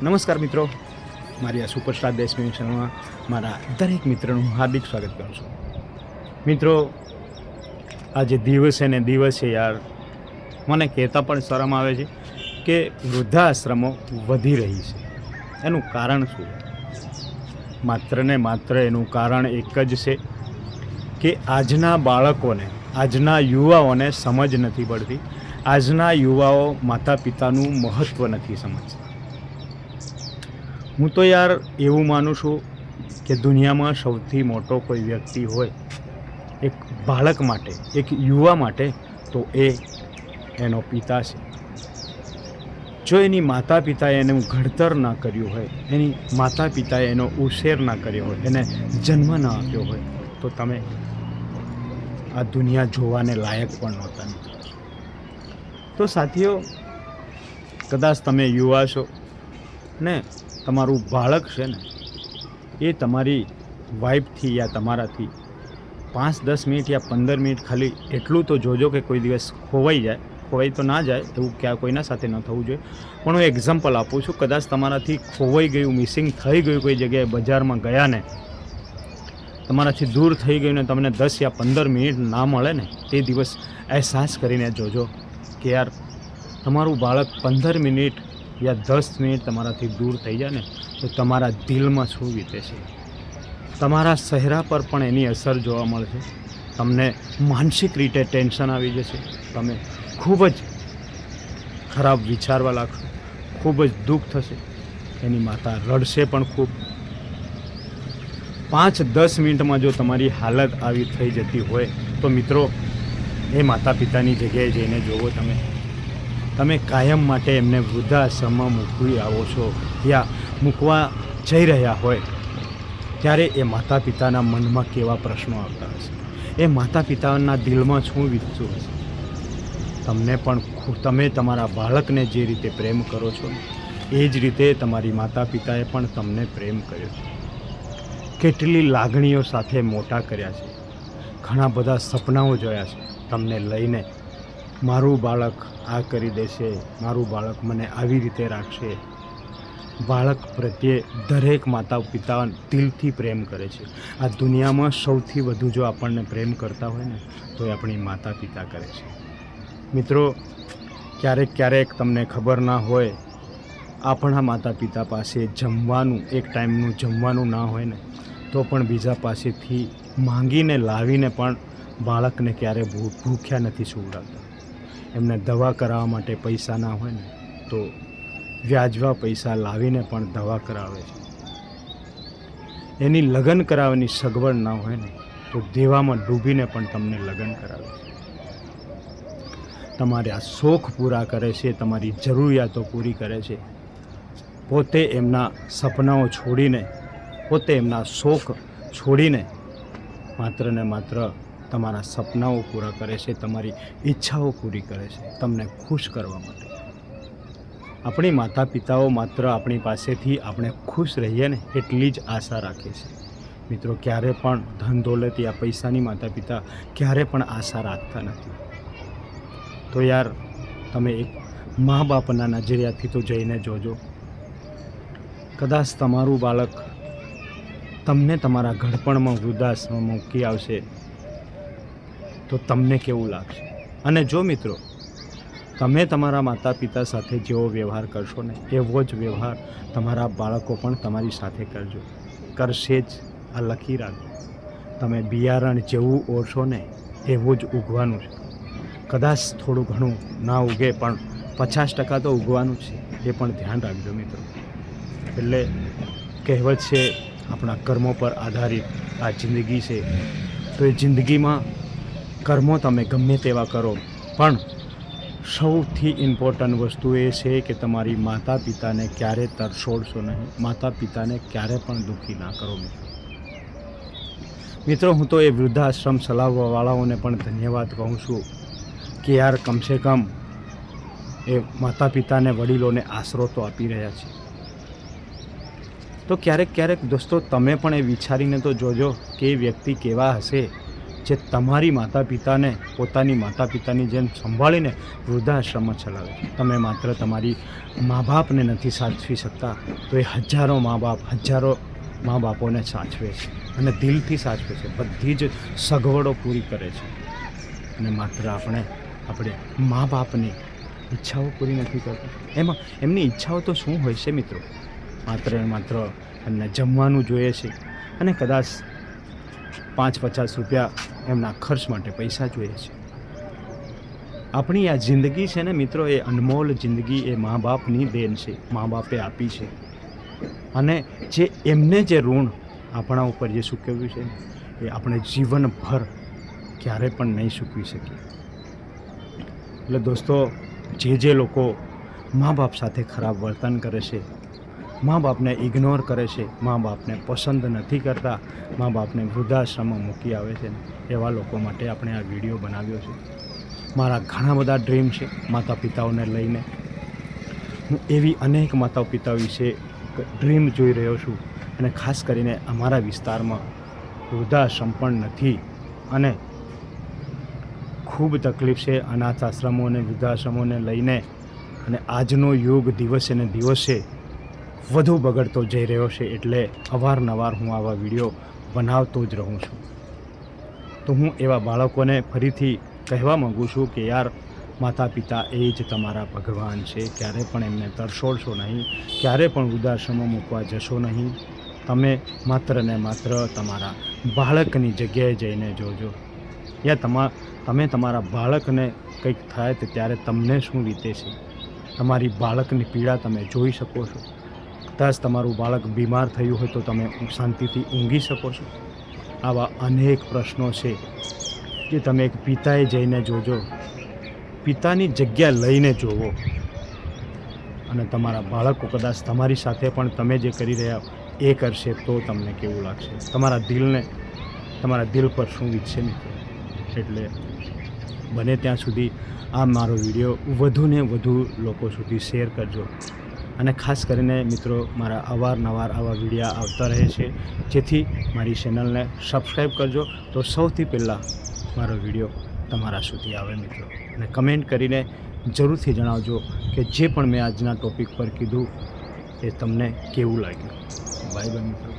નમસ્કાર મિત્રો, મારી આ સુપરસ્ટાર દેશ ચેનલમાં મારા દરેક મિત્રોનું હાર્દિક સ્વાગત કરું છું. મિત્રો, આજે દિવસે ને દિવસે યાર મને કહેતા પણ શરમ આવે છે કે વૃદ્ધાશ્રમો વધી રહી છે. એનું કારણ શું? માત્ર ને માત્ર એનું કારણ એક જ છે કે આજના બાળકોને, આજના યુવાઓને સમજ નથી પડતી. આજના યુવાઓ માતા પિતાનું મહત્ત્વ નથી સમજતા. હું તો યાર એવું માનું છું કે દુનિયામાં સૌથી મોટો કોઈ વ્યક્તિ હોય એક બાળક માટે, એક યુવા માટે, તો એ એનો પિતા છે. જો એની માતા પિતાએ એનું ઘડતર ના કર્યું હોય, એની માતા પિતાએ એનો ઉછેર ના કર્યો હોય, એને જન્મ ના આપ્યો હોય, તો તમે આ દુનિયા જોવાને લાયક પણ નહોતા. તો સાથીઓ, કદાચ તમે યુવા છો ને તમારું બાળક છે ને એ તમારી વાઈફથી યા તમારાથી 5-10 મિનિટ યા 15 મિનિટ ખાલી એટલું તો જોજો કે કોઈ દિવસ ખોવાઈ તો ના જાય. એવું ક્યાં કોઈના સાથે ન થવું જોઈએ. પણ હું એક્ઝામ્પલ આપું છું. કદાચ તમારાથી ખોવાઈ ગયું, મિસિંગ થઈ ગયું, કોઈ જગ્યાએ બજારમાં ગયા ને તમારાથી દૂર થઈ ગયું ને તમને 10 યા 15 મિનિટ ના મળે ને, તે દિવસ અહેસાસ કરીને જોજો કે યાર તમારું બાળક 15 મિનિટ યા 10 મિનિટ તમારાથી દૂર થઈ જાય ને તો તમારા દિલમાં શું વીતે છે. તમારા ચહેરા પર પણ એની અસર જોવા મળશે. તમને માનસિક રીતે ટેન્શન આવી જશે. તમે ખૂબ જ ખરાબ વિચારવા લાગશો. ખૂબ જ દુઃખ થશે. એની માતા રડશે પણ ખૂબ. 5-10 મિનિટમાં જો તમારી હાલત આવી થઈ જતી હોય તો મિત્રો, એ માતા પિતાની જગ્યાએ જઈને જોવો. તમે કાયમ માટે એમને વૃદ્ધાશ્રમમાં મૂકવી આવો છો યા મૂકવા જઈ રહ્યા હોય ત્યારે એ માતા પિતાના મનમાં કેવા પ્રશ્નો આવતા હશે, એ માતા પિતાના દિલમાં શું વીતતું હશે. તમે તમારા બાળકને જે રીતે પ્રેમ કરો છો એ જ રીતે તમારી માતા પિતાએ પણ તમને પ્રેમ કર્યો છે. કેટલી લાગણીઓ સાથે મોટા કર્યા છે. ઘણા બધા સપનાઓ જોયા છે તમને લઈને. મારું બાળક આ કરી દેશે, મારું બાળક મને આવી રીતે રાખશે. બાળક પ્રત્યે દરેક માતા પિતા દિલથી પ્રેમ કરે છે. આ દુનિયામાં સૌથી વધુ જો આપણને પ્રેમ કરતા હોય ને તો એ આપણી માતા પિતા કરે છે. મિત્રો, ક્યારેક તમને ખબર ના હોય, આપણા માતા પિતા પાસે જમવાનું, એક ટાઈમનું જમવાનું ના હોય ને તો પણ બીજા પાસેથી માંગીને લાવીને પણ બાળકને ક્યારે ભૂખ્યા નથી સુવડાવતા. એમને દવા કરાવવા માટે પૈસા ના હોય ને તો વ્યાજવા પૈસા લાવીને પણ દવા કરાવે છે. એની લગ્ન કરાવવાની સગવડ ના હોય ને તો દેવામાં ડૂબીને પણ તમને લગ્ન કરાવે છે. તમારા શોખ પૂરા કરે છે, તમારી જરૂરિયાતો પૂરી કરે છે. પોતે એમના સપનાઓ છોડીને, પોતે એમના શોખ છોડીને માત્ર ને માત્ર તમારા સપનાઓ પૂરા કરે છે, તમારી ઈચ્છાઓ પૂરી કરે છે, તમને ખુશ કરવા માટે. આપણી માતા પિતાઓ માત્ર આપણી પાસેથી આપણે ખુશ રહીએ ને એટલી જ આશા રાખે છે. મિત્રો, ક્યારે પણ ધન દોલત યા પૈસાની માતા પિતા ક્યારે પણ આશા રાખતા નથી. તો યાર, તમે એક મા બાપના નજરિયાથી તો જઈને જોજો. કદાચ તમારું બાળક તમને તમારા ઘડપણમાં વૃદ્ધાશ્રમમાં મૂકી આવશે તો તમને કેવું લાગશે? અને જો મિત્રો, તમે તમારા માતા પિતા સાથે જેવો વ્યવહાર કરશો ને એવો જ વ્યવહાર તમારા બાળકો પણ તમારી સાથે કરશે જ. આ લખી રાખજો. તમે બિયારણ જેવું ઓરશો ને એવું જ ઉગવાનું છે. કદાચ થોડું ઘણું ના ઉગે પણ 50% તો ઉગવાનું છે. એ પણ ધ્યાન રાખજો મિત્રો. એટલે કહેવત છે, આપણા કર્મો પર આધારિત આ જિંદગી છે. તો એ જિંદગીમાં કર્મો તમે ગમે તેવા કરો, પણ સૌથી ઇમ્પોર્ટન્ટ વસ્તુ એ છે કે તમારી માતા પિતાને ક્યારે તરછોડશો નહીં. માતા પિતાને ક્યારે પણ દુઃખી ના કરો મિત્રો. હું તો એ વૃદ્ધાશ્રમ ચલાવવાવાળાઓને પણ ધન્યવાદ કહું છું કે યાર, કમસે કમ એ માતા પિતાને, વડીલોને આશરો તો આપી રહ્યા છે. તો ક્યારેક દોસ્તો, તમે પણ એ વિચારીને તો જોજો કે એ વ્યક્તિ કેવા હશે જે તમારી માતા પિતાને પોતાની માતા પિતાની જેમ સંભાળીને વૃદ્ધાશ્રમમાં ચલાવે છે. તમે માત્ર તમારી મા બાપને નથી સાચવી શકતા, તો એ હજારો મા બાપોને સાચવે છે અને દિલથી સાચવે છે, બધી જ સગવડો પૂરી કરે છે. અને માત્ર આપણે મા બાપની ઈચ્છાઓ પૂરી નથી કરતા. એમાં એમની ઈચ્છાઓ તો શું હોય છે મિત્રો? માત્ર એમને જમવાનું જોઈએ છે અને કદાચ 5-50 રૂપિયા એમના ખર્ચ માટે પૈસા જોઈએ છે. આપણી આ જિંદગી છે ને મિત્રો, એ અનમોલ જિંદગી એ મા બાપની દેન છે, મા બાપે આપી છે. અને એમને જે ઋણ આપણા ઉપર જે ચૂકવ્યું છે એ આપણે જીવનભર ક્યારે પણ નહીં ચૂકવી શકીએ. એટલે દોસ્તો, જે લોકો મા બાપ સાથે ખરાબ વર્તન કરે છે, મા બાપને ઇગ્નોર કરે છે, મા બાપને પસંદ નથી કરતા, મા બાપને વૃદ્ધાશ્રમમાં મૂકી આવે છે, એવા લોકો માટે આપણે આ વિડીયો બનાવ્યો છે. મારા ઘણા બધા ડ્રીમ છે માતા પિતાઓને લઈને. હું એવી અનેક માતા પિતા વિશે ડ્રીમ જોઈ રહ્યો છું. અને ખાસ કરીને અમારા વિસ્તારમાં વૃદ્ધાશ્રમ પણ નથી અને ખૂબ તકલીફ છે અનાથ આશ્રમો અને વૃદ્ધાશ્રમોને લઈને. અને આજનો યુગ દિવસે ને દિવસે વધુ બગડતો જઈ રહ્યો છે, એટલે અવારનવાર હું આવા વિડીયો બનાવતો જ રહું છું. તો હું એવા બાળકોને ફરીથી કહેવા માગું છું કે યાર, માતા પિતા એ જ તમારા ભગવાન છે. ક્યારે પણ એમને તરછોડશો નહીં, ક્યારે પણ વૃદ્ધાશ્રમમાં મૂકવા જશો નહીં. તમે માત્ર ને માત્ર તમારા બાળકની જગ્યાએ જઈને જોજો. યા તમે તમારા બાળકને કંઈક થાય તો ત્યારે તમને શું વીતે છે, તમારી બાળકની પીડા તમે જોઈ શકો છો. કદાચ તમારું બાળક બીમાર થયું હોય તો તમે શાંતિથી ઊંઘી શકો છો. આવા અનેક પ્રશ્નો છે કે તમે એક પિતાએ જઈને જોજો, પિતાની જગ્યા લઈને જોવો. અને તમારા બાળકો કદાચ તમારી સાથે પણ તમે જે કરી રહ્યા એ કરશે તો તમને કેવું લાગશે, તમારા દિલ પર શું વીતશે મિત્રો. એટલે બને ત્યાં સુધી આ મારો વિડીયો વધુને વધુ લોકો સુધી શેર કરજો. અને ખાસ કરીને મિત્રો, મારા અવારનવાર આવા વિડીયો આવતા રહે છે, જેથી મારી ચેનલને સબસ્ક્રાઈબ કરજો, તો સૌથી પહેલાં મારો વિડીયો તમારા સુધી આવે મિત્રો. અને કમેન્ટ કરીને જરૂરથી જણાવજો કે જે પણ મેં આજના ટૉપિક પર કીધું એ તમને કેવું લાગ્યું. બાય બાય મિત્રો.